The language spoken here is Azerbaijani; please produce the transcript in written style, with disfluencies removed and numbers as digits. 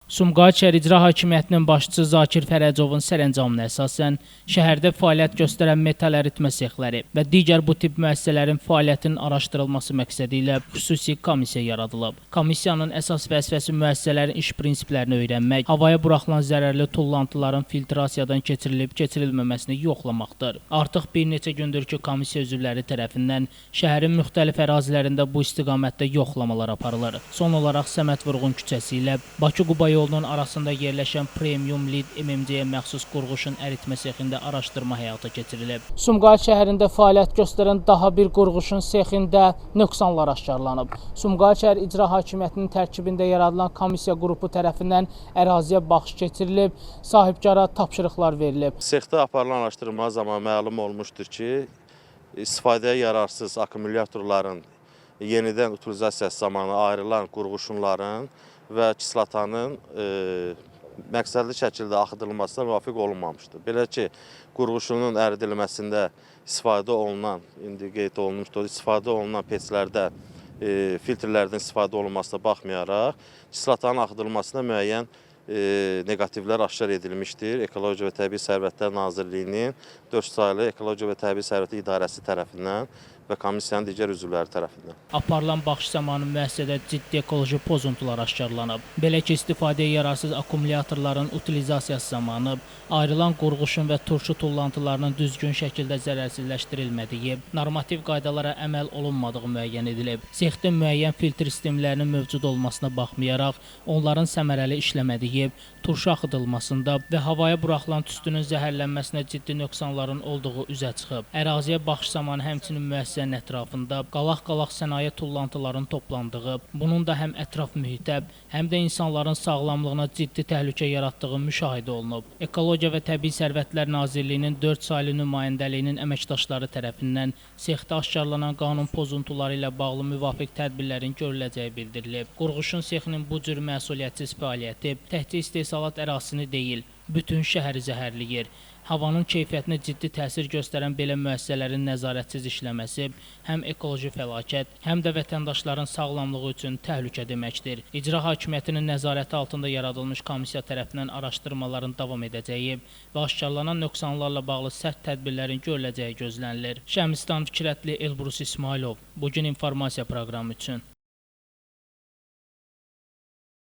Sumqayıt şəhər İcra Hakimiyyətinin başçısı Zakir Fərəcovun sərəncamına əsasən şəhərdə fəaliyyət göstərən metal əritmə sexləri və digər bu tip müəssisələrin fəaliyyətinin araşdırılması məqsədilə xüsusi komissiya yaradılıb. Komissiyanın əsas vəzifəsi müəssisələrin iş prinsiplərini öyrənmək, havaya buraxılan zərərli tullantıların filtrasiyadan keçirilib-keçirilməməsini yoxlamaqdır. Artıq bir neçə gündür ki, komissiya üzvləri tərəfindən şəhərin müxtəlif ərazilərində bu istiqamətdə yoxlamalar aparılır. Son olaraq Səməd Vurğun küçəsi ilə Bakı-Quba yolunun arasında yerləşən Premium Lead MMC-yə məxsus qurğuşun əritmə sexində araşdırma həyata keçirilib. Sumqayıt şəhərində fəaliyyət göstərən daha bir qurğuşun sexində nöqsanlar aşkarlanıb. Sumqayıt şəhər İcra Hakimiyyətinin tərkibində yaradılan komissiya qrupu tərəfindən əraziyə baxış keçirilib, sahibkara tapşırıqlar verilib. Sexdə aparılan araşdırma zamanı məlum olmuşdur ki, istifadəyə yararsız akkumulyatorların yenidən utilizasiyası zamanı ayrılan qurğuşunların və kislatanın məqsədli şəkildə axıdılmasına müvafiq olunmamışdır. Belə ki, qurğuşunun əridilməsində istifadə olunan, indi qeyd olunmuşdur, istifadə olunan peçlərdə filtrlərdən istifadə olunmasına baxmayaraq, kislatanın axıdılmasına müəyyən negativlər aşkar edilmişdir. Ekologiya və Təbii Sərvətlər Nazirliyinin 4 saylı Ekologiya və Təbii Sərvətlər İdarəsi tərəfindən və komissiyanın digər üzvləri tərəfindən. Aparılan baxış zamanı müəssisədə ciddi ekoloji pozuntular aşkarlanıb. Belə ki, istifadəyə yararsız akkumulyatorların utilizasiyası zamanı ayrılan qurğuşun və turşu tullantılarının düzgün şəkildə zərərsizləşdirilmədiyi, normativ qaydalara əməl olunmadığı müəyyən edilib. Sexdə müəyyən filtr sistemlərinin mövcud olmasına baxmayaraq, onların səmərəli işləmədiyi, turşu axıdılmasında və havaya buraxılan tüstünün zəhərlənməsinə ciddi nöqsanların olduğu üzə çıxıb. Əraziyə baxış zamanı həmçinin müəssisənin ətrafında qalaq-qalaq sənaye tullantıların toplandığı, bunun da həm ətraf mühitə, həm də insanların sağlamlığına ciddi təhlükə yaratdığı müşahidə olunub. Ekologiya və Təbii Sərvətlər Nazirliyinin 4 saylı nümayəndəliyinin əməkdaşları tərəfindən sexdə aşkarlanan qanun pozuntuları ilə bağlı müvafiq tədbirlərin görüləcəyi bildirilib. Qurğuşun sexinin bu cür məsuliyyətsiz fəaliyyəti təkcə istehsalat ərazisini deyil, bütün şəhəri zəhərləyir. Havanın keyfiyyətinə ciddi təsir göstərən belə müəssisələrin nəzarətsiz işləməsi həm ekoloji fəlakət, həm də vətəndaşların sağlamlığı üçün təhlükə deməkdir. İcra Hakimiyyətinin nəzarəti altında yaradılmış komissiya tərəfindən araşdırmaların davam edəcəyi və aşkarlanan nöqsanlarla bağlı sərt tədbirlərin görüləcəyi gözlənilir. Şəmlistan Fikrətli, Elbrus İsmailov, Bugün informasiya proqramı üçün.